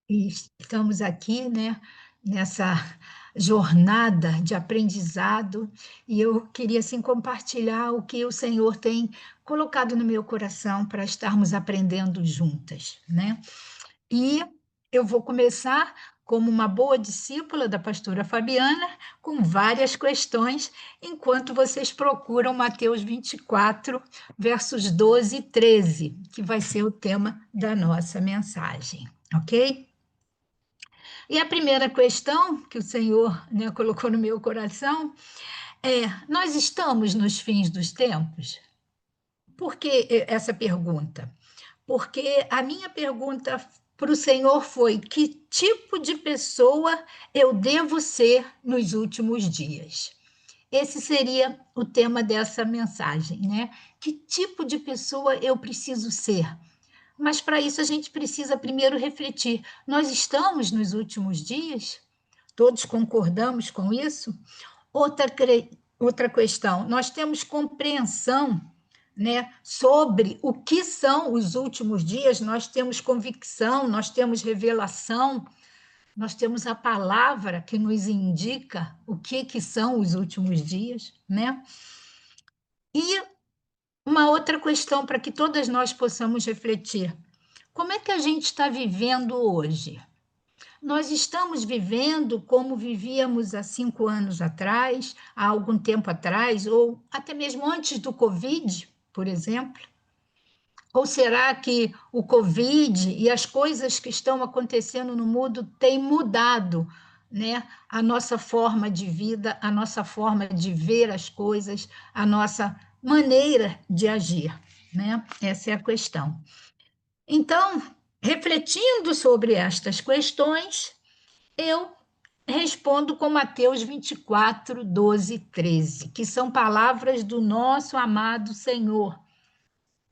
E estamos aqui, né, nessa jornada de aprendizado, e eu queria assim compartilhar o que o Senhor tem colocado no meu coração para estarmos aprendendo juntas, né? E eu vou começar como uma boa discípula da pastora Fabiana, com várias questões, enquanto vocês procuram Mateus 24, versos 12 e 13, que vai ser o tema da nossa mensagem, ok? E a primeira questão que o Senhor, né, colocou no meu coração é: nós estamos nos fins dos tempos? Por que essa pergunta? Porque a minha pergunta para o Senhor foi: que tipo de pessoa eu devo ser nos últimos dias? Esse seria o tema dessa mensagem, né? Que tipo de pessoa eu preciso ser? Mas para isso a gente precisa primeiro refletir: nós estamos nos últimos dias? Todos concordamos com isso? Outra, outra questão: nós temos compreensão, né, sobre o que são os últimos dias, nós temos convicção, nós temos revelação, nós temos a palavra que nos indica o que são os últimos dias, né? E uma outra questão para que todas nós possamos refletir: como é que a gente está vivendo hoje? Nós estamos vivendo como vivíamos há 5 anos atrás, há algum tempo atrás, ou até mesmo antes do Covid, por exemplo? Ou será que o Covid e as coisas que estão acontecendo no mundo têm mudado, né, a nossa forma de vida, a nossa forma de ver as coisas, a nossa maneira de agir, né? Essa é a questão. Então, refletindo sobre estas questões, eu respondo com Mateus 24, 12 e 13, que são palavras do nosso amado Senhor.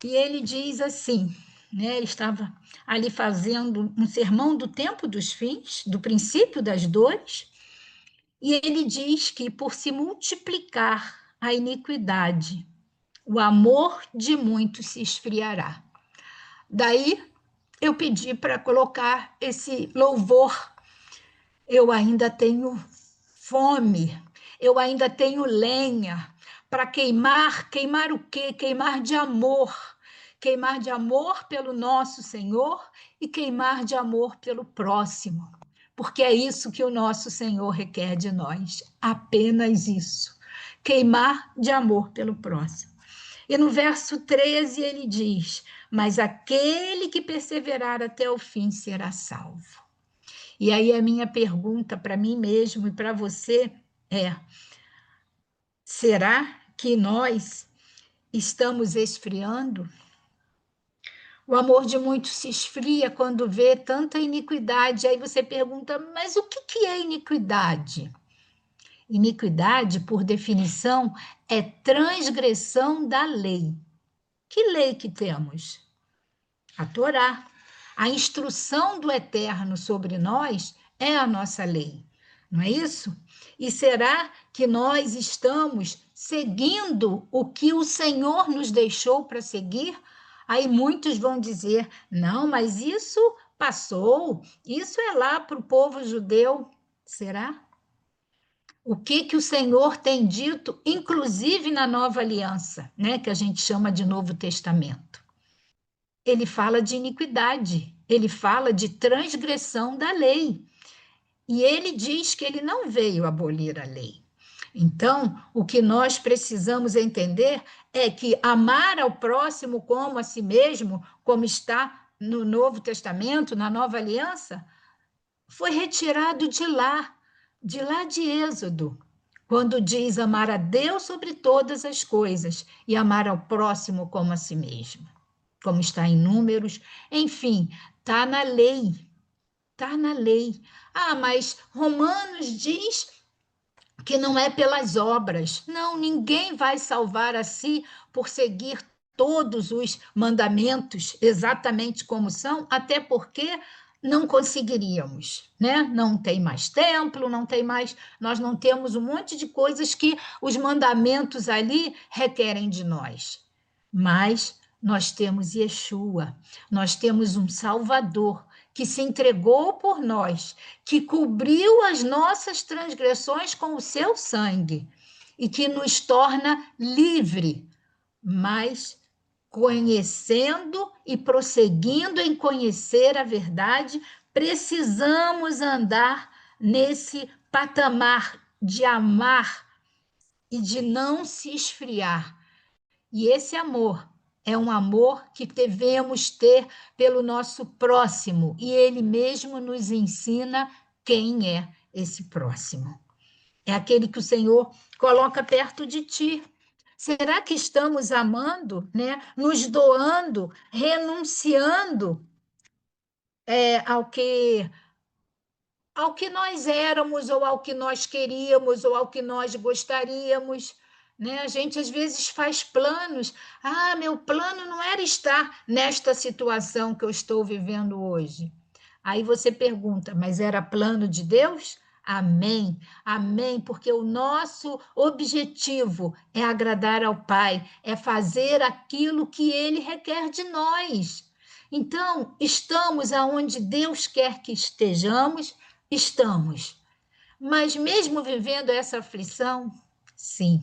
E ele diz assim, né? Ele estava ali fazendo um sermão do tempo dos fins, do princípio das dores, e ele diz que por se multiplicar a iniquidade, o amor de muitos se esfriará. Daí eu pedi para colocar esse louvor: eu ainda tenho fome, eu ainda tenho lenha para queimar. Queimar o quê? Queimar de amor. Queimar de amor pelo nosso Senhor e queimar de amor pelo próximo. Porque é isso que o nosso Senhor requer de nós, apenas isso. Queimar de amor pelo próximo. E no verso 13 ele diz: mas aquele que perseverar até o fim será salvo. E aí a minha pergunta para mim mesmo e para você é: será que nós estamos esfriando? O amor de muitos se esfria quando vê tanta iniquidade. Aí você pergunta: mas o que é iniquidade? Iniquidade, por definição, é transgressão da lei. Que lei que temos? A Torá. A instrução do Eterno sobre nós é a nossa lei, não é isso? E será que nós estamos seguindo o que o Senhor nos deixou para seguir? Aí muitos vão dizer: não, mas isso passou, isso é lá para o povo judeu. Será? O que o Senhor tem dito, inclusive na nova aliança, né, que a gente chama de Novo Testamento? Ele fala de iniquidade, ele fala de transgressão da lei. E ele diz que ele não veio abolir a lei. Então, o que nós precisamos entender é que amar ao próximo como a si mesmo, como está no Novo Testamento, na Nova Aliança, foi retirado de lá de Êxodo, quando diz amar a Deus sobre todas as coisas e amar ao próximo como a si mesmo, como está em Números. Enfim, está na lei, está na lei. Ah, mas Romanos diz que não é pelas obras. Não, ninguém vai salvar a si por seguir todos os mandamentos exatamente como são, até porque não conseguiríamos, né? Não tem mais templo, não tem mais, nós não temos um monte de coisas que os mandamentos ali requerem de nós. Mas nós temos Yeshua, nós temos um Salvador que se entregou por nós, que cobriu as nossas transgressões com o seu sangue e que nos torna livre, mas conhecendo e prosseguindo em conhecer a verdade, precisamos andar nesse patamar de amar e de não se esfriar. E esse amor é um amor que devemos ter pelo nosso próximo, e ele mesmo nos ensina quem é esse próximo. É aquele que o Senhor coloca perto de ti. Será que estamos amando, né? Nos doando, renunciando ao que nós éramos, ou ao que nós queríamos, ou ao que nós gostaríamos? Né? A gente às vezes faz planos. Ah, meu plano não era estar nesta situação que eu estou vivendo hoje. Aí você pergunta, mas era plano de Deus? Amém, amém, porque o nosso objetivo é agradar ao Pai, é fazer aquilo que Ele requer de nós. Então, estamos aonde Deus quer que estejamos, estamos. Mas mesmo vivendo essa aflição, sim,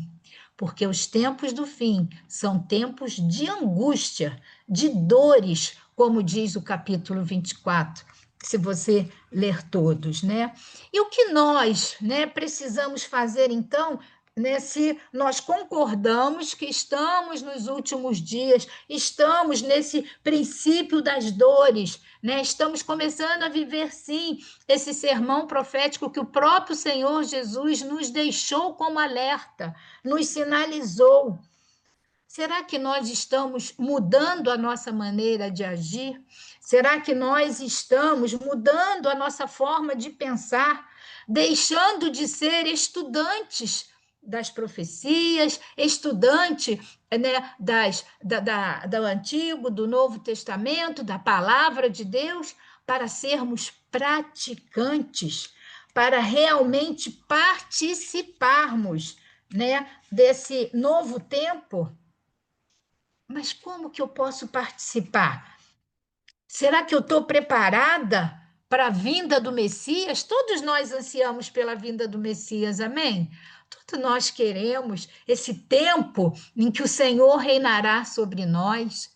porque os tempos do fim são tempos de angústia, de dores, como diz o capítulo 24, se você ler todos, né? E o que nós, né, precisamos fazer então, né, se nós concordamos que estamos nos últimos dias, estamos nesse princípio das dores, né? Estamos começando a viver sim esse sermão profético que o próprio Senhor Jesus nos deixou como alerta, nos sinalizou. Será que nós estamos mudando a nossa maneira de agir? Será que nós estamos mudando a nossa forma de pensar, deixando de ser estudantes das profecias, estudante, né, do Antigo, do Novo Testamento, da palavra de Deus, para sermos praticantes, para realmente participarmos, né, desse novo tempo? Mas como que eu posso participar? Será que eu estou preparada para a vinda do Messias? Todos nós ansiamos pela vinda do Messias, amém? Todos nós queremos esse tempo em que o Senhor reinará sobre nós,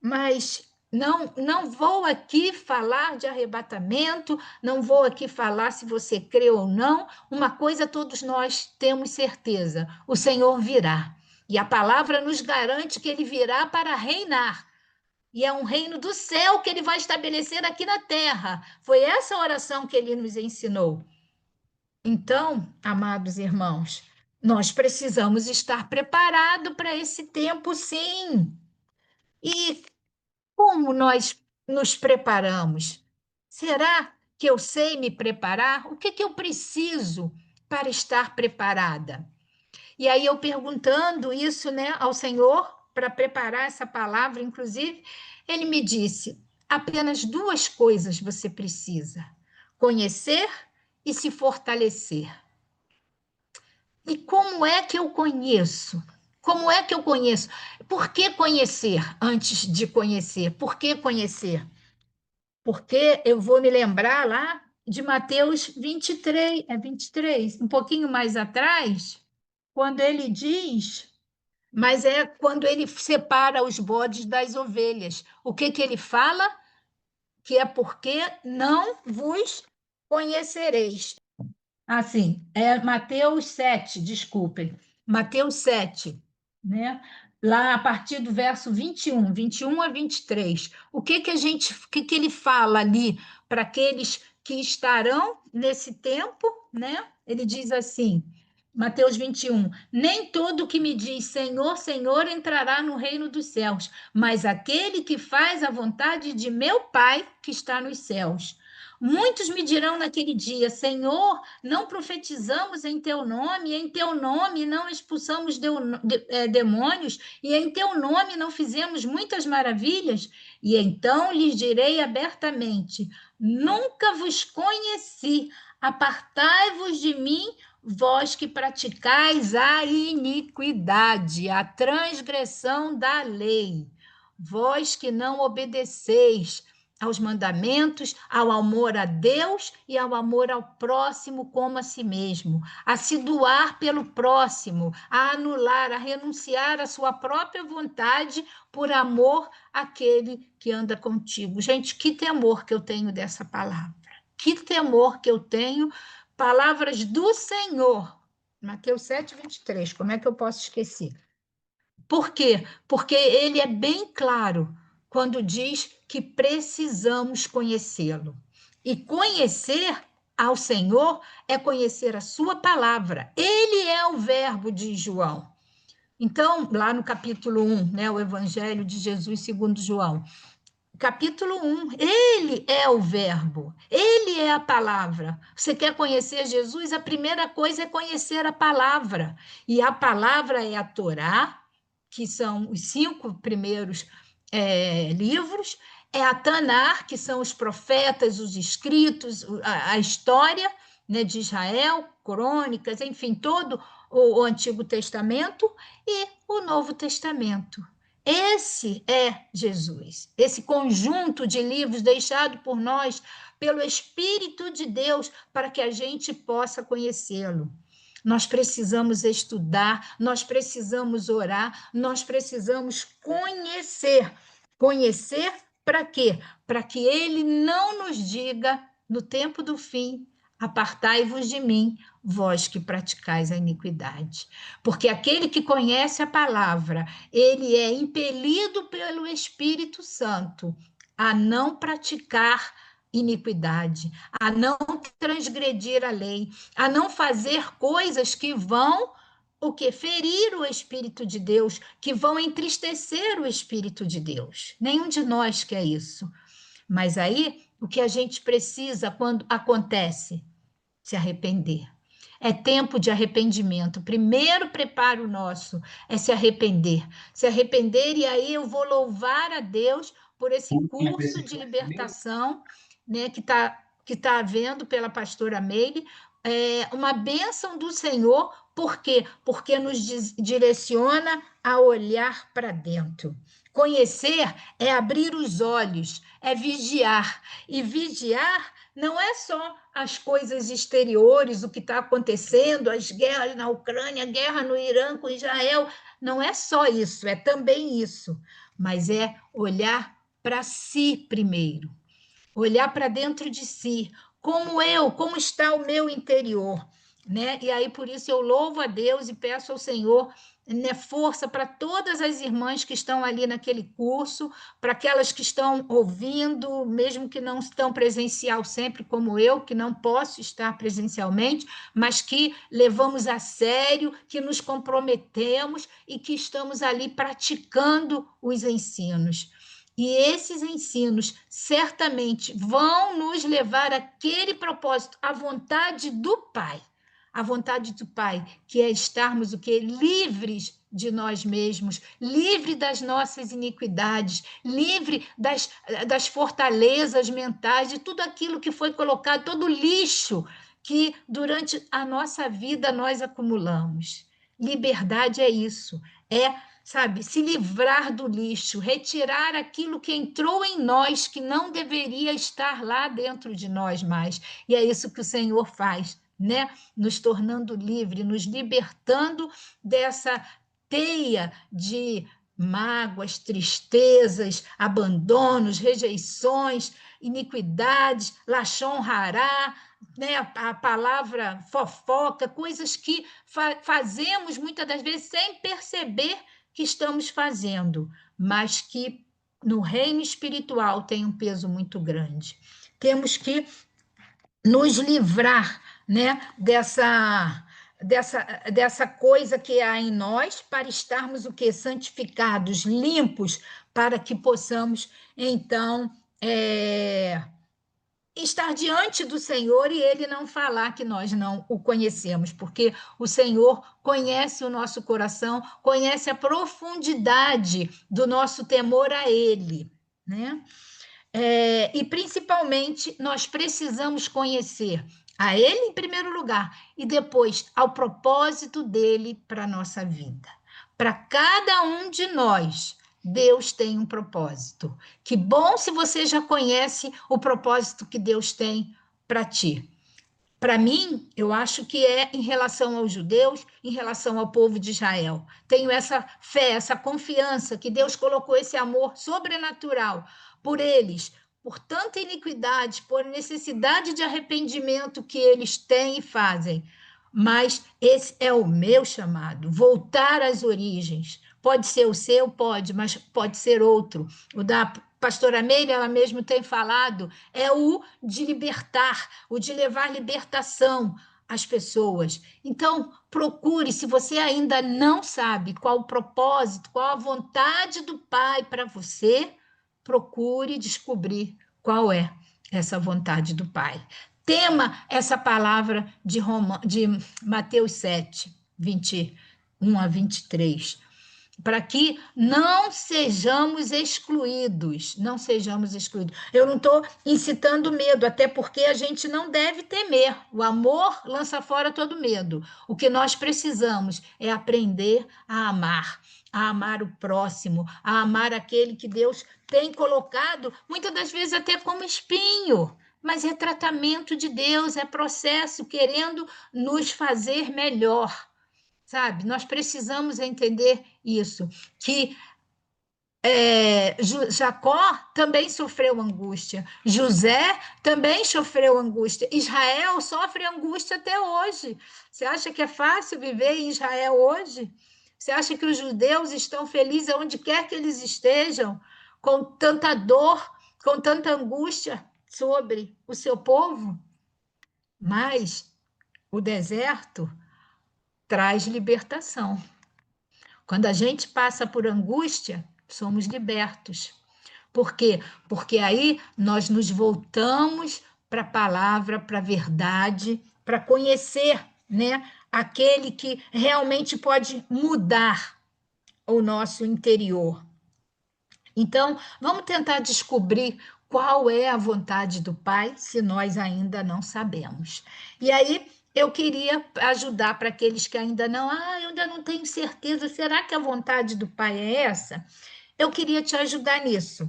mas não vou aqui falar de arrebatamento, não vou aqui falar se você crê ou não. Uma coisa todos nós temos certeza: o Senhor virá. E a palavra nos garante que ele virá para reinar. E é um reino do céu que ele vai estabelecer aqui na terra. Foi essa oração que ele nos ensinou. Então, amados irmãos, nós precisamos estar preparados para esse tempo, sim. E como nós nos preparamos? Será que eu sei me preparar? O que que eu preciso para estar preparada? E aí eu perguntando isso, né, ao Senhor para preparar essa palavra, inclusive, ele me disse: apenas duas coisas você precisa: conhecer e se fortalecer. E como é que eu conheço? Como é que eu conheço? Por que conhecer antes de conhecer? Por que conhecer? Porque eu vou me lembrar lá de Mateus 23, 23, um pouquinho mais atrás, quando ele diz, mas é quando ele separa os bodes das ovelhas. O que que ele fala? Que é porque não vos conhecereis. Assim, é Mateus 7, desculpem. Mateus 7, né? Lá a partir do verso 21 a 23. O que que ele fala ali para aqueles que estarão nesse tempo, né? Ele diz assim, Mateus 21: nem todo que me diz Senhor, Senhor entrará no reino dos céus, mas aquele que faz a vontade de meu Pai que está nos céus. Muitos me dirão naquele dia: Senhor, não profetizamos em teu nome, e em teu nome não expulsamos demônios, e em teu nome não fizemos muitas maravilhas? E então lhes direi abertamente: nunca vos conheci, apartai-vos de mim, vós que praticais a iniquidade, a transgressão da lei, vós que não obedeceis aos mandamentos, ao amor a Deus e ao amor ao próximo como a si mesmo, a se doar pelo próximo, a anular, a renunciar à sua própria vontade por amor àquele que anda contigo. Gente, que temor que eu tenho dessa palavra. Que temor que eu tenho, palavras do Senhor. Mateus 7:23, como é que eu posso esquecer? Por quê? Porque ele é bem claro quando diz que precisamos conhecê-lo. E conhecer ao Senhor é conhecer a sua palavra. Ele é o verbo de João. Então, lá no capítulo 1, né, o Evangelho de Jesus segundo João, capítulo 1, ele é o verbo, ele é a palavra. Você quer conhecer Jesus? A primeira coisa é conhecer a palavra. E a palavra é a Torá, que são os 5 primeiros livros, é a Tanar, que são os profetas, os escritos, a história, né, de Israel, crônicas, enfim, todo o Antigo Testamento e o Novo Testamento. Esse é Jesus, esse conjunto de livros deixado por nós, pelo Espírito de Deus, para que a gente possa conhecê-lo. Nós precisamos estudar, nós precisamos orar, nós precisamos conhecer. Conhecer para quê? Para que ele não nos diga, no tempo do fim, apartai-vos de mim, vós que praticais a iniquidade. Porque aquele que conhece a palavra, ele é impelido pelo Espírito Santo a não praticar iniquidade, a não transgredir a lei, a não fazer coisas que vão o que ferir o Espírito de Deus, que vão entristecer o Espírito de Deus. Nenhum de nós quer isso. Mas aí, o que a gente precisa quando acontece? Se arrepender. É tempo de arrependimento. O primeiro preparo nosso é se arrepender. Se arrepender, e aí eu vou louvar a Deus por esse curso de libertação, né, que tá havendo pela pastora Meire, uma bênção do Senhor, por quê? Porque nos direciona a olhar para dentro. Conhecer é abrir os olhos, é vigiar. E vigiar não é só as coisas exteriores, o que está acontecendo, as guerras na Ucrânia, a guerra no Irã com Israel, não é só isso, é também isso, mas é olhar para si primeiro, olhar para dentro de si, como está o meu interior, né? E aí por isso eu louvo a Deus e peço ao Senhor, né, força para todas as irmãs que estão ali naquele curso, para aquelas que estão ouvindo, mesmo que não estão presencial sempre como eu, que não posso estar presencialmente, mas que levamos a sério, que nos comprometemos e que estamos ali praticando os ensinos. E esses ensinos certamente vão nos levar àquele propósito, à vontade do Pai. A vontade do Pai, que é estarmos o quê? Livres de nós mesmos, livre das nossas iniquidades, livre das fortalezas mentais, de tudo aquilo que foi colocado, todo o lixo que durante a nossa vida nós acumulamos. Liberdade é isso, é, sabe, se livrar do lixo, retirar aquilo que entrou em nós, que não deveria estar lá dentro de nós mais. E é isso que o Senhor faz, né? Nos tornando livre, nos libertando dessa teia de mágoas, tristezas, abandonos, rejeições, iniquidades, lachon rará, né? A palavra fofoca, coisas que fazemos muitas das vezes sem perceber que estamos fazendo, mas que no reino espiritual tem um peso muito grande. Temos que nos livrar, né, dessa coisa que há em nós para estarmos o quê? Santificados, limpos, para que possamos, então, estar diante do Senhor e ele não falar que nós não o conhecemos, porque o Senhor conhece o nosso coração, conhece a profundidade do nosso temor a ele, né? E principalmente nós precisamos conhecer a ele em primeiro lugar e depois ao propósito dele para a nossa vida. Para cada um de nós Deus tem um propósito. Que bom se você já conhece o propósito que Deus tem para ti. Para mim, eu acho que é em relação aos judeus, em relação ao povo de Israel. Tenho essa fé, essa confiança que Deus colocou esse amor sobrenatural por eles, por tanta iniquidade, por necessidade de arrependimento que eles têm e fazem. Mas esse é o meu chamado, voltar às origens. Pode ser o seu, pode, mas pode ser outro. O da pastora Meire, ela mesmo tem falado, é o de libertar, o de levar libertação às pessoas. Então, procure, se você ainda não sabe qual o propósito, qual a vontade do Pai para você, procure descobrir qual é essa vontade do Pai. Tema essa palavra de Mateus 7, 21 a 23, para que não sejamos excluídos, não sejamos excluídos. Eu não estou incitando medo, até porque a gente não deve temer. O amor lança fora todo medo. O que nós precisamos é aprender a amar o próximo, a amar aquele que Deus tem colocado, muitas das vezes até como espinho. Mas é tratamento de Deus, é processo querendo nos fazer melhor, sabe? Nós precisamos entender isso, que Jacó também sofreu angústia, José também sofreu angústia, Israel sofre angústia até hoje. Você acha que é fácil viver em Israel hoje? Você acha que os judeus estão felizes onde quer que eles estejam, com tanta dor, com tanta angústia sobre o seu povo? Mas o deserto traz libertação. Quando a gente passa por angústia, somos libertos. Por quê? Porque aí nós nos voltamos para a palavra, para a verdade, para conhecer, né, aquele que realmente pode mudar o nosso interior. Então, vamos tentar descobrir qual é a vontade do Pai, se nós ainda não sabemos. E aí, eu queria ajudar para aqueles que ainda não, eu ainda não tenho certeza, será que a vontade do Pai é essa? Eu queria te ajudar nisso.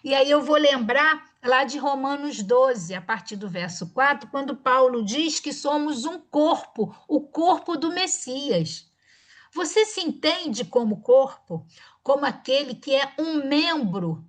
E aí eu vou lembrar lá de Romanos 12, a partir do verso 4, quando Paulo diz que somos um corpo, o corpo do Messias. Você se entende como corpo, como aquele que é um membro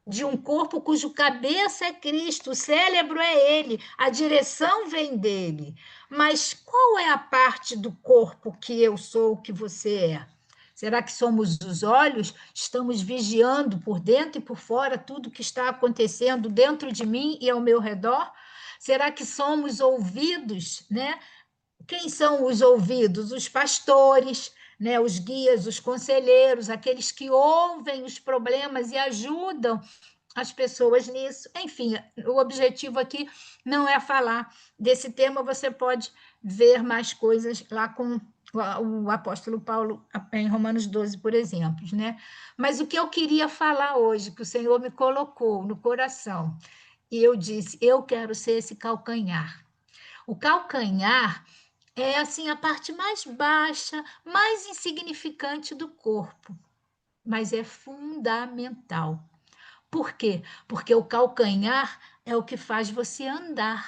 de um corpo cujo cabeça é Cristo, o cérebro é Ele, a direção vem dele. Mas qual é a parte do corpo que eu sou, que você é? Será que somos os olhos? Estamos vigiando por dentro e por fora tudo que está acontecendo dentro de mim e ao meu redor? Será que somos ouvidos, né? Quem são os ouvidos? Os pastores, né? Os guias, os conselheiros, aqueles que ouvem os problemas e ajudam as pessoas nisso. Enfim, o objetivo aqui não é falar desse tema, você pode ver mais coisas lá com o apóstolo Paulo em Romanos 12, por exemplo, né? Mas o que eu queria falar hoje, que o Senhor me colocou no coração, e eu disse, eu quero ser esse calcanhar. O calcanhar é assim a parte mais baixa, mais insignificante do corpo, mas é fundamental. Por quê? Porque o calcanhar é o que faz você andar.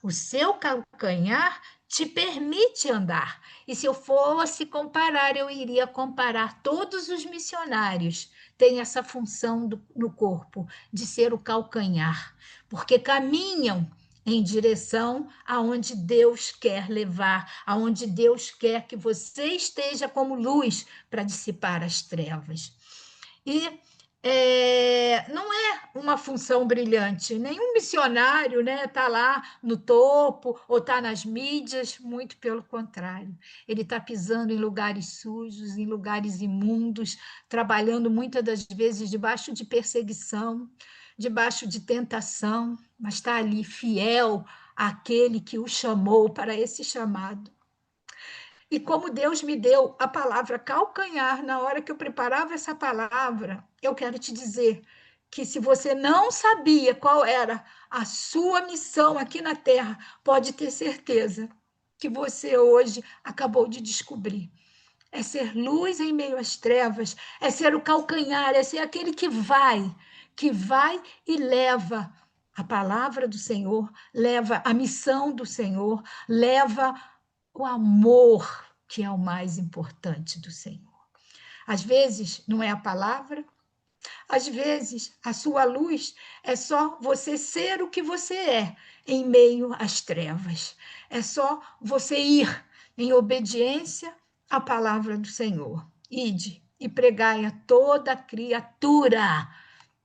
O seu calcanhar te permite andar. E se eu fosse comparar, eu iria comparar todos os missionários têm essa função no corpo de ser o calcanhar, porque caminham em direção aonde Deus quer levar, aonde Deus quer que você esteja como luz para dissipar as trevas. E não é uma função brilhante. Nenhum missionário, né, está lá no topo ou está nas mídias, muito pelo contrário. Ele está pisando em lugares sujos, em lugares imundos, trabalhando muitas das vezes debaixo de perseguição, debaixo de tentação, mas está ali fiel àquele que o chamou para esse chamado. E como Deus me deu a palavra calcanhar na hora que eu preparava essa palavra, eu quero te dizer que se você não sabia qual era a sua missão aqui na Terra, pode ter certeza que você hoje acabou de descobrir. é ser luz em meio às trevas, é ser o calcanhar, é ser aquele que vai e leva a palavra do Senhor, leva a missão do Senhor, leva o amor, que é o mais importante do Senhor. Às vezes não é a palavra, às vezes a sua luz é só você ser o que você é em meio às trevas. É só você ir em obediência à palavra do Senhor. Ide e pregai a toda criatura.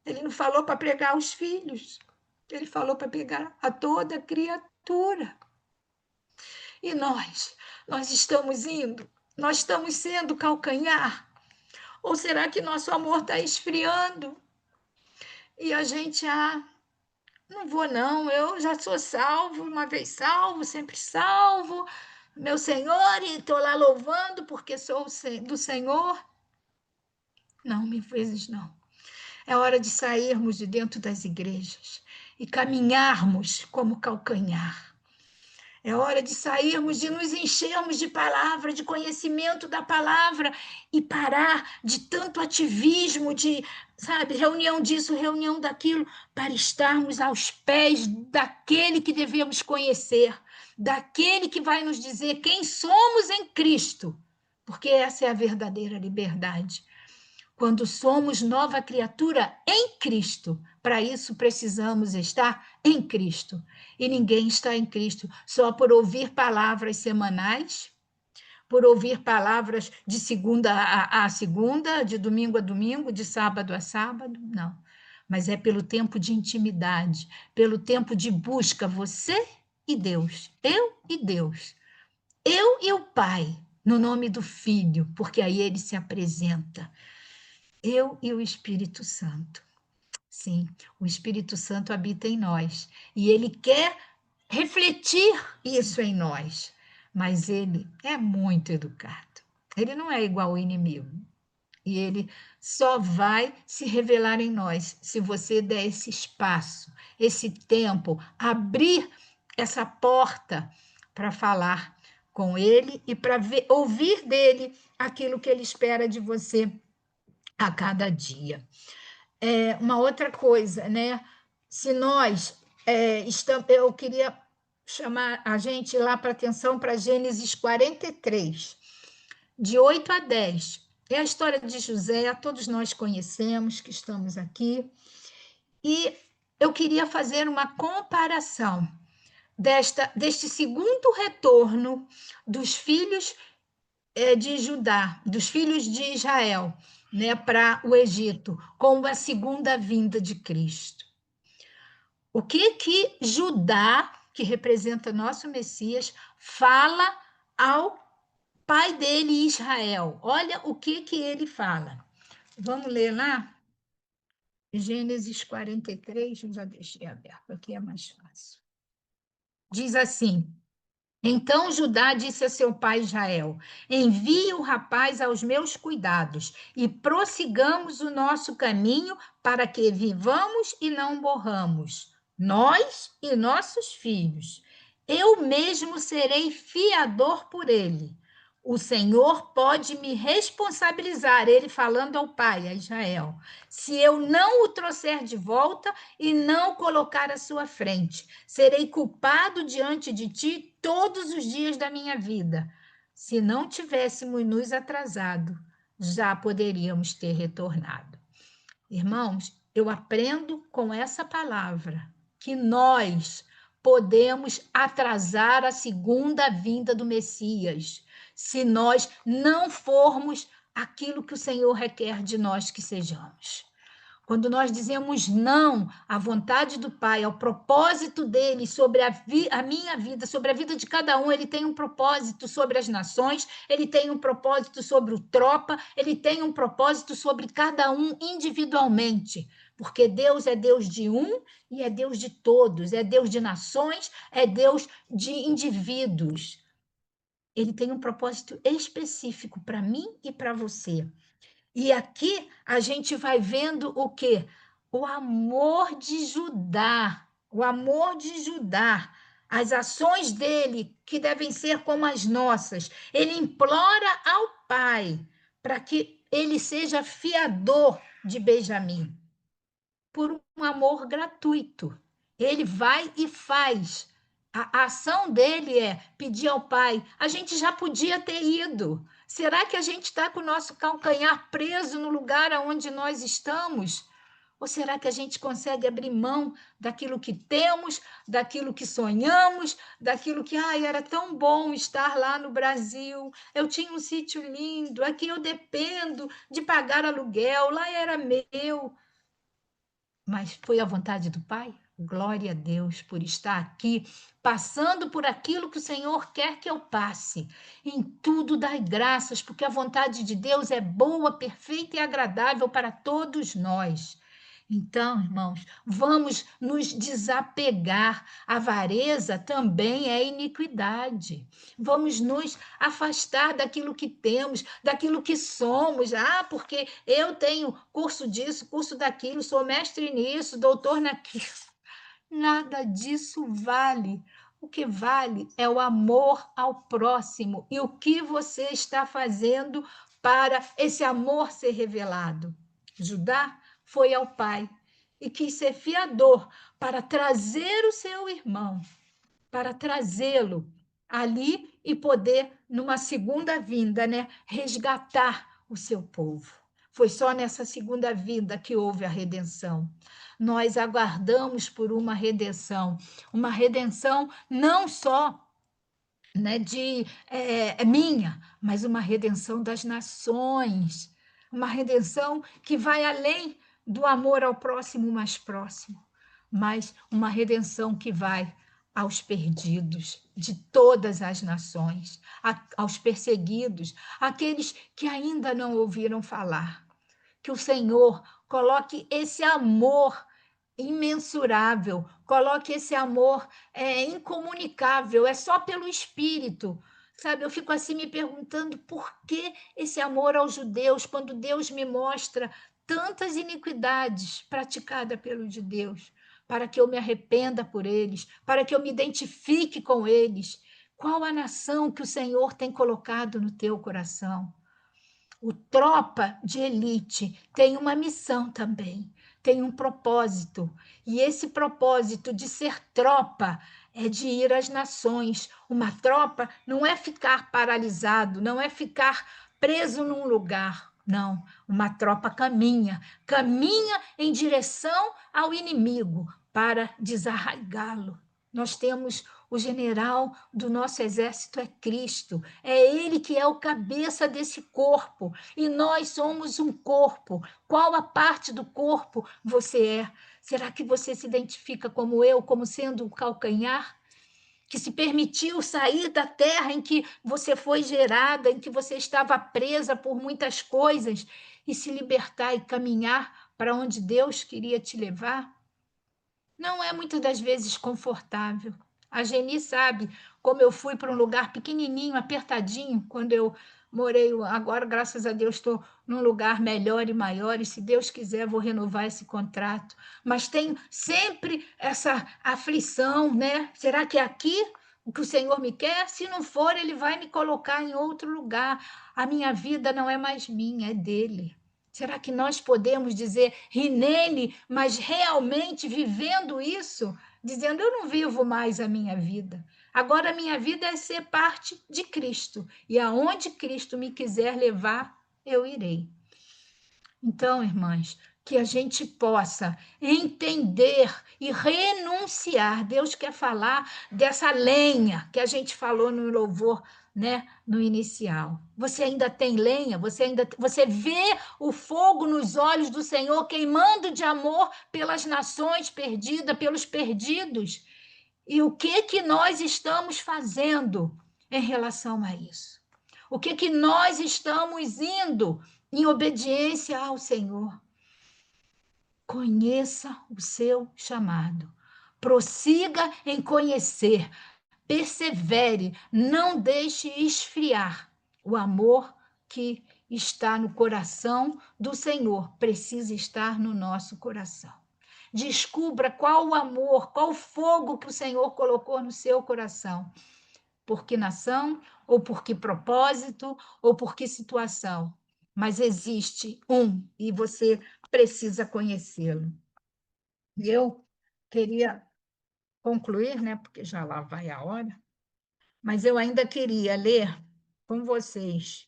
Ele não falou para pregar aos filhos, ele falou para pregar a toda criatura. E nós estamos indo, nós estamos sendo calcanhar. Ou será que nosso amor está esfriando? E a gente, não vou não, eu já sou salvo, uma vez salvo, sempre salvo, meu Senhor, e estou lá louvando porque sou do Senhor. Não, mil vezes não. É hora de sairmos de dentro das igrejas e caminharmos como calcanhar. É hora de sairmos, de nos enchermos de palavra, de conhecimento da palavra e parar de tanto ativismo, de, sabe, reunião disso, reunião daquilo, para estarmos aos pés daquele que devemos conhecer, daquele que vai nos dizer quem somos em Cristo, porque essa é a verdadeira liberdade. Quando somos nova criatura em Cristo, para isso precisamos estar em Cristo. E ninguém está em Cristo só por ouvir palavras semanais, por ouvir palavras de segunda a segunda, de domingo a domingo, de sábado a sábado. Não. Mas é pelo tempo de intimidade, pelo tempo de busca, você e Deus, eu e Deus, eu e o Pai, no nome do Filho, porque aí ele se apresenta. Eu e o Espírito Santo. Sim, o Espírito Santo habita em nós e ele quer refletir isso em nós, mas ele é muito educado. Ele não é igual ao inimigo e ele só vai se revelar em nós se você der esse espaço, esse tempo, abrir essa porta para falar com ele e para ouvir dele aquilo que ele espera de você a cada dia. Uma outra coisa, né? Se nós estamos, eu queria chamar a gente lá para atenção para Gênesis 43, de 8 a 10. É a história de José, todos nós conhecemos que estamos aqui. E eu queria fazer uma comparação deste segundo retorno dos filhos de Judá, dos filhos de Israel, né, para o Egito, com a segunda vinda de Cristo. O que Judá, que representa nosso Messias, fala ao pai dele, Israel? Olha o que ele fala. Vamos ler lá? Gênesis 43, eu já deixei aberto, aqui é mais fácil. Diz assim: Então Judá disse a seu pai Israel: Envie o rapaz aos meus cuidados e prossigamos o nosso caminho para que vivamos e não morramos, nós e nossos filhos. Eu mesmo serei fiador por ele. O Senhor pode me responsabilizar, ele falando ao pai, a Israel, se eu não o trouxer de volta e não colocar à sua frente. Serei culpado diante de ti todos os dias da minha vida. Se não tivéssemos nos atrasado, já poderíamos ter retornado. Irmãos, eu aprendo com essa palavra que nós podemos atrasar a segunda vinda do Messias, se nós não formos aquilo que o Senhor requer de nós que sejamos. Quando nós dizemos não à vontade do Pai, ao propósito dele sobre a minha vida, sobre a vida de cada um, ele tem um propósito sobre as nações, ele tem um propósito sobre o tropa, ele tem um propósito sobre cada um individualmente, porque Deus é Deus de um e é Deus de todos, é Deus de nações, é Deus de indivíduos. Ele tem um propósito específico para mim e para você. E aqui a gente vai vendo o quê? O amor de Judá, o amor de Judá as ações dele, que devem ser como as nossas. Ele implora ao Pai para que ele seja fiador de Benjamim, por um amor gratuito. Ele vai e faz. A ação dele é pedir ao Pai. A gente já podia ter ido. Será que a gente está com o nosso calcanhar preso no lugar onde nós estamos? Ou será que a gente consegue abrir mão daquilo que temos, daquilo que sonhamos, daquilo que, ai, era tão bom estar lá no Brasil, eu tinha um sítio lindo, aqui eu dependo de pagar aluguel, lá era meu. Mas foi a vontade do Pai? Glória a Deus por estar aqui, passando por aquilo que o Senhor quer que eu passe. Em tudo dai graças, porque a vontade de Deus é boa, perfeita e agradável para todos nós. Então, irmãos, vamos nos desapegar. A avareza também é iniquidade. Vamos nos afastar daquilo que temos, daquilo que somos. Ah, porque eu tenho curso disso, curso daquilo, sou mestre nisso, doutor naquilo. Nada disso vale. O que vale é o amor ao próximo e o que você está fazendo para esse amor ser revelado. Judá foi ao pai e quis ser fiador para trazer o seu irmão, para trazê-lo ali e poder, numa segunda vinda, né, resgatar o seu povo. Foi só nessa segunda vinda que houve a redenção. Nós aguardamos por uma redenção não só, né, minha, mas uma redenção das nações, uma redenção que vai além do amor ao próximo mais próximo, mas uma redenção que vai aos perdidos de todas as nações, aos perseguidos, aqueles que ainda não ouviram falar. Que o Senhor coloque esse amor imensurável, coloque esse amor incomunicável, é só pelo Espírito. Sabe, eu fico assim me perguntando por que esse amor aos judeus, quando Deus me mostra tantas iniquidades praticadas pelos judeus, para que eu me arrependa por eles, para que eu me identifique com eles. Qual a nação que o Senhor tem colocado no teu coração? O tropa de elite tem uma missão também, tem um propósito. E esse propósito de ser tropa é de ir às nações. Uma tropa não é ficar paralisado, não é ficar preso num lugar. Não, uma tropa caminha, caminha em direção ao inimigo para desarraigá-lo. Nós temos o general do nosso exército é Cristo, é ele que é o cabeça desse corpo, e nós somos um corpo. Qual a parte do corpo você é? Será que você se identifica como eu, como sendo o calcanhar? Que se permitiu sair da terra em que você foi gerada, em que você estava presa por muitas coisas, e se libertar e caminhar para onde Deus queria te levar? Não é muitas das vezes confortável. A Geni sabe como eu fui para um lugar pequenininho, apertadinho, quando eu morei. Agora, graças a Deus, estou num lugar melhor e maior, e se Deus quiser, vou renovar esse contrato. Mas tenho sempre essa aflição, né? Será que é aqui o que o Senhor me quer? Se não for, Ele vai me colocar em outro lugar. A minha vida não é mais minha, é dele. Será que nós podemos dizer Rinene, mas realmente vivendo isso, dizendo eu não vivo mais a minha vida. Agora a minha vida é ser parte de Cristo, e aonde Cristo me quiser levar, eu irei. Então, irmãs, que a gente possa entender e renunciar. Deus quer falar dessa lenha que a gente falou no louvor, né, no inicial. Você ainda tem lenha? Você vê o fogo nos olhos do Senhor queimando de amor pelas nações perdidas, pelos perdidos? E o que que nós estamos fazendo em relação a isso? O que que nós estamos indo em obediência ao Senhor? Conheça o seu chamado. Prossiga em conhecer. Persevere. Não deixe esfriar. O amor que está no coração do Senhor precisa estar no nosso coração. descubra qual o amor, qual o fogo que o Senhor colocou no seu coração. Por que nação, ou por que propósito, ou por que situação. Mas existe um, e você precisa conhecê-lo. E eu queria concluir, né, porque já lá vai a hora, mas eu ainda queria ler com vocês.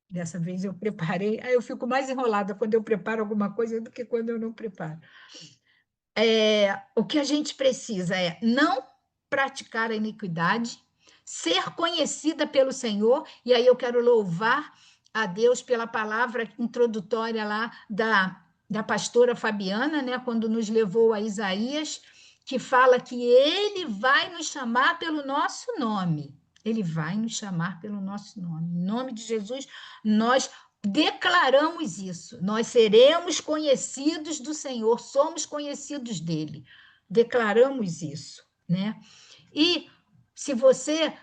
Dessa vez eu preparei, aí eu fico mais enrolada quando eu preparo alguma coisa do que quando eu não preparo. O que a gente precisa é não praticar a iniquidade, ser conhecida pelo Senhor, e aí eu quero louvar a Deus pela palavra introdutória lá da pastora Fabiana, né, quando nos levou a Isaías, que fala que ele vai nos chamar pelo nosso nome. Ele vai nos chamar pelo nosso nome. Em nome de Jesus, nós declaramos isso. Nós seremos conhecidos do Senhor, somos conhecidos dele. Declaramos isso, né? E se você,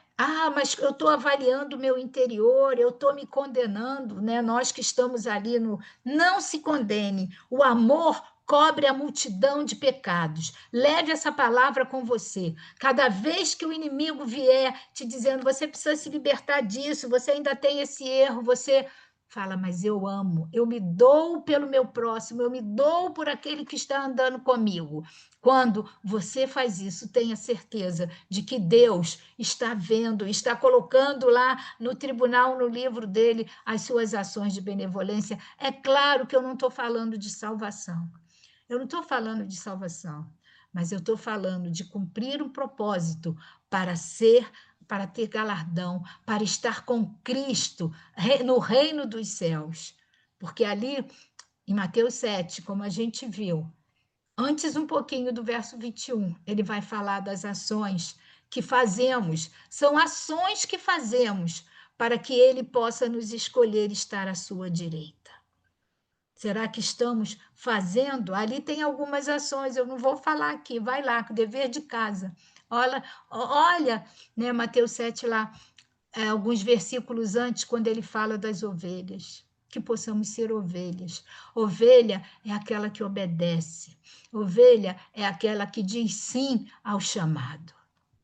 mas eu estou avaliando o meu interior, eu estou me condenando, né? Nós que estamos ali no. Não se condene. O amor cobre a multidão de pecados. Leve essa palavra com você. Cada vez que o inimigo vier te dizendo, você precisa se libertar disso, você ainda tem esse erro, você fala, mas eu amo, eu me dou pelo meu próximo, eu me dou por aquele que está andando comigo. Quando você faz isso, tenha certeza de que Deus está vendo, está colocando lá no tribunal, no livro dele, as suas ações de benevolência. É claro que eu não estou falando de salvação. Eu não estou falando de salvação, mas eu estou falando de cumprir um propósito para ser, para ter galardão, para estar com Cristo no reino dos céus. Porque ali, em Mateus 7, como a gente viu, antes um pouquinho do verso 21, ele vai falar das ações que fazemos, são ações que fazemos para que ele possa nos escolher estar à sua direita. Será que estamos fazendo? Ali tem algumas ações, eu não vou falar aqui, vai lá, com o dever de casa. Olha, né, Mateus 7 lá, alguns versículos antes, quando ele fala das ovelhas, que possamos ser ovelhas. Ovelha é aquela que obedece, ovelha é aquela que diz sim ao chamado.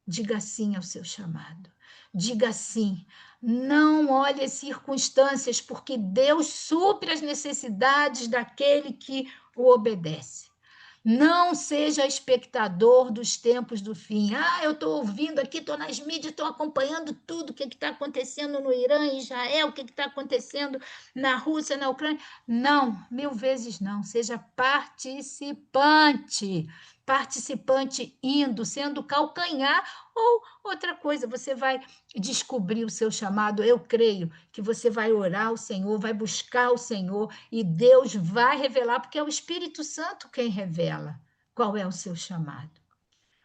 Diga sim ao seu chamado. Diga sim. Não olhe as circunstâncias, porque Deus supre as necessidades daquele que o obedece. Não seja espectador dos tempos do fim. Eu estou ouvindo aqui, estou nas mídias, estou acompanhando tudo o que está acontecendo no Irã, em Israel, o que está acontecendo na Rússia, na Ucrânia. Não, 1000 vezes não. Seja participante. Participante indo, sendo calcanhar, ou outra coisa, você vai descobrir o seu chamado. Eu creio que você vai orar ao Senhor, vai buscar o Senhor e Deus vai revelar, porque é o Espírito Santo quem revela qual é o seu chamado.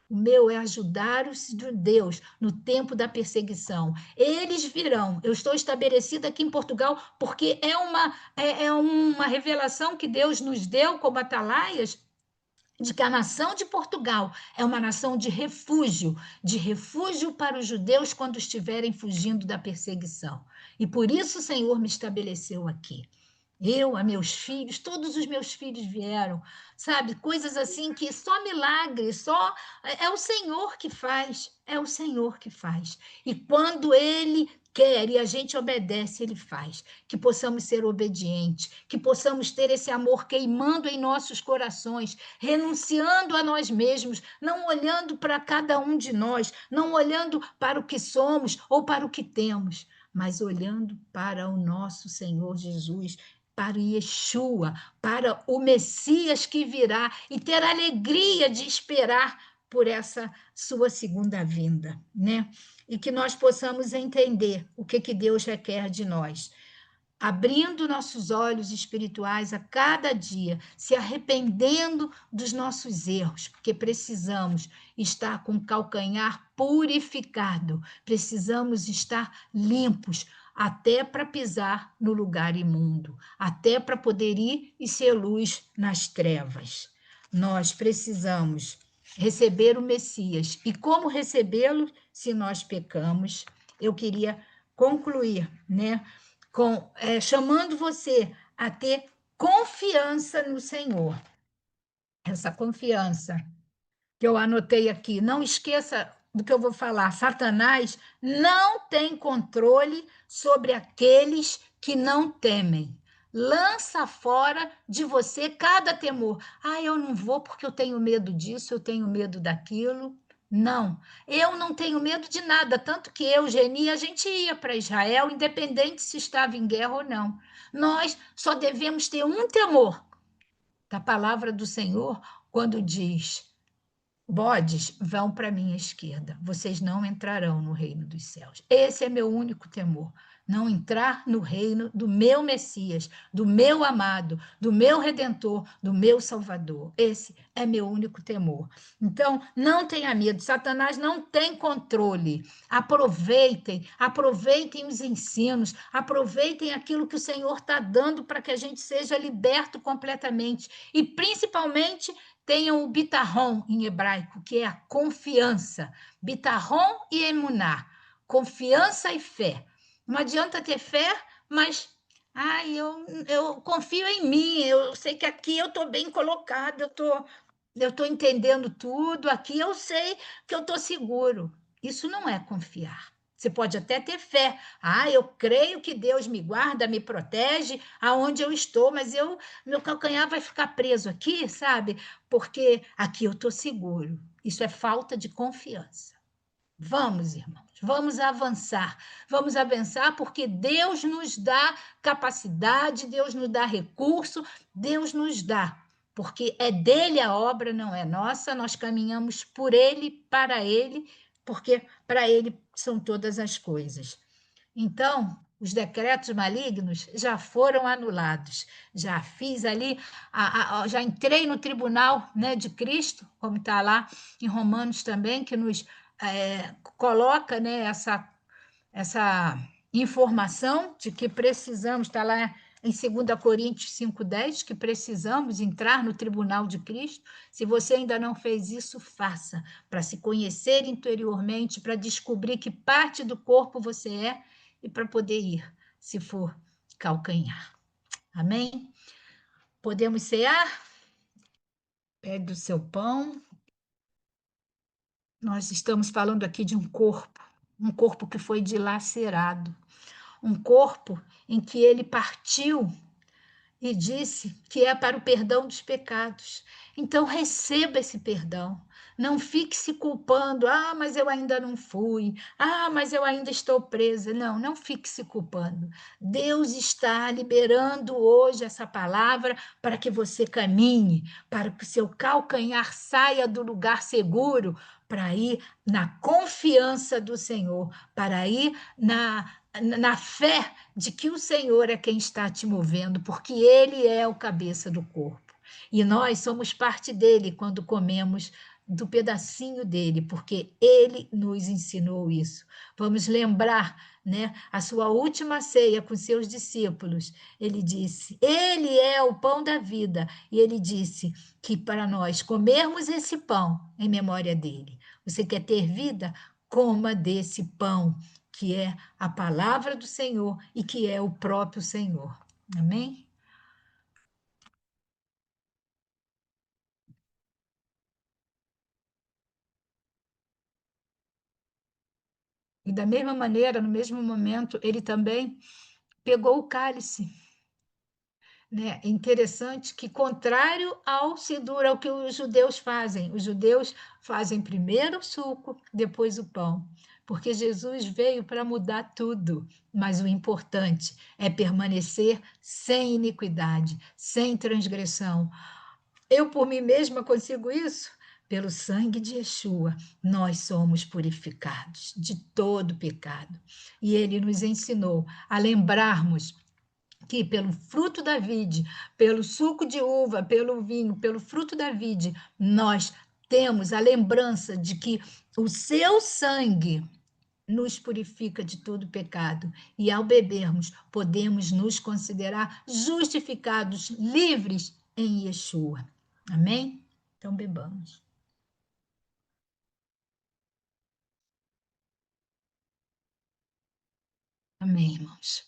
O meu é ajudar os judeus no tempo da perseguição. Eles virão. Eu estou estabelecida aqui em Portugal porque é uma revelação que Deus nos deu como atalaias de que a nação de Portugal é uma nação de refúgio para os judeus quando estiverem fugindo da perseguição. E por isso o Senhor me estabeleceu aqui. Eu, a meus filhos, todos os meus filhos vieram, sabe? Coisas assim que só milagre, só é o Senhor que faz, é o Senhor que faz. E quando Ele quer e a gente obedece, Ele faz. Que possamos ser obedientes, que possamos ter esse amor queimando em nossos corações, renunciando a nós mesmos, não olhando para cada um de nós, não olhando para o que somos ou para o que temos, mas olhando para o nosso Senhor Jesus, para Yeshua, para o Messias que virá e ter a alegria de esperar por essa sua segunda vinda, né? E que nós possamos entender o que Deus requer de nós, abrindo nossos olhos espirituais a cada dia, se arrependendo dos nossos erros, porque precisamos estar com o calcanhar purificado, precisamos estar limpos, até para pisar no lugar imundo, até para poder ir e ser luz nas trevas. Nós precisamos receber o Messias. E como recebê-lo se nós pecamos? Eu queria concluir, né, chamando você a ter confiança no Senhor. essa confiança que eu anotei aqui. Não esqueça do que eu vou falar. Satanás não tem controle sobre aqueles que não temem. Lança fora de você cada temor. Ah, eu não vou porque eu tenho medo disso, eu tenho medo daquilo. Não, eu não tenho medo de nada, tanto que eu, Geni, a gente ia para Israel, independente se estava em guerra ou não. Nós só devemos ter um temor da palavra do Senhor quando diz: bodes vão para a minha esquerda, vocês não entrarão no reino dos céus. Esse é meu único temor. Não entrar no reino do meu Messias, do meu amado, do meu Redentor, do meu Salvador. Esse é meu único temor. Então, não tenha medo, Satanás não tem controle. Aproveitem, aproveitem os ensinos, aproveitem aquilo que o Senhor está dando para que a gente seja liberto completamente. E, principalmente, tenham o bitarrom em hebraico, que é a confiança. Bitarrom e emuná, confiança e fé. Não adianta ter fé, mas eu confio em mim, eu sei que aqui eu estou bem colocado, eu tô entendendo tudo, aqui eu sei que eu estou seguro. Isso não é confiar. Você pode até ter fé. Ah, eu creio que Deus me guarda, me protege aonde eu estou, mas meu calcanhar vai ficar preso aqui, sabe? Porque aqui eu estou seguro. Isso é falta de confiança. Vamos, irmãos, vamos avançar porque Deus nos dá capacidade, Deus nos dá recurso, Deus nos dá, porque é dele a obra, não é nossa, nós caminhamos por ele, para ele, porque para ele são todas as coisas. Então, os decretos malignos já foram anulados. Já fiz ali, já entrei no tribunal, né, de Cristo, como está lá em Romanos também, que nos coloca, né, essa informação de que precisamos, está lá em 2 Coríntios 5,10, que precisamos entrar no tribunal de Cristo. Se você ainda não fez isso, faça, para se conhecer interiormente, para descobrir que parte do corpo você é e para poder ir, se for calcanhar. Amém? Podemos cear? Pegue o seu pão. Nós estamos falando aqui de um corpo que foi dilacerado, um corpo em que ele partiu e disse que é para o perdão dos pecados. Então, receba esse perdão. Não fique se culpando. Ah, mas eu ainda não fui. Ah, mas eu ainda estou presa. Não, não fique se culpando. Deus está liberando hoje essa palavra para que você caminhe, para que o seu calcanhar saia do lugar seguro, para ir na confiança do Senhor, para ir na fé de que o Senhor é quem está te movendo, porque Ele é o cabeça do corpo. E nós somos parte dele quando comemos do pedacinho dele, porque ele nos ensinou isso. Vamos lembrar, né, a sua última ceia com seus discípulos. Ele disse: Ele é o pão da vida. E ele disse que para nós comermos esse pão em memória dele. Você quer ter vida? Coma desse pão que é a palavra do Senhor e que é o próprio Senhor. Amém? E da mesma maneira, no mesmo momento, ele também pegou o cálice. Né? É interessante que, contrário ao Sidur, ao que os judeus fazem primeiro o suco, depois o pão, porque Jesus veio para mudar tudo, mas o importante é permanecer sem iniquidade, sem transgressão. Eu, por mim mesma, consigo isso? Pelo sangue de Yeshua, nós somos purificados de todo pecado. E ele nos ensinou a lembrarmos que pelo fruto da vide, pelo suco de uva, pelo vinho, pelo fruto da vide, nós temos a lembrança de que o seu sangue nos purifica de todo pecado. E ao bebermos, podemos nos considerar justificados, livres em Yeshua. Amém? Então bebamos. Amém, irmãos.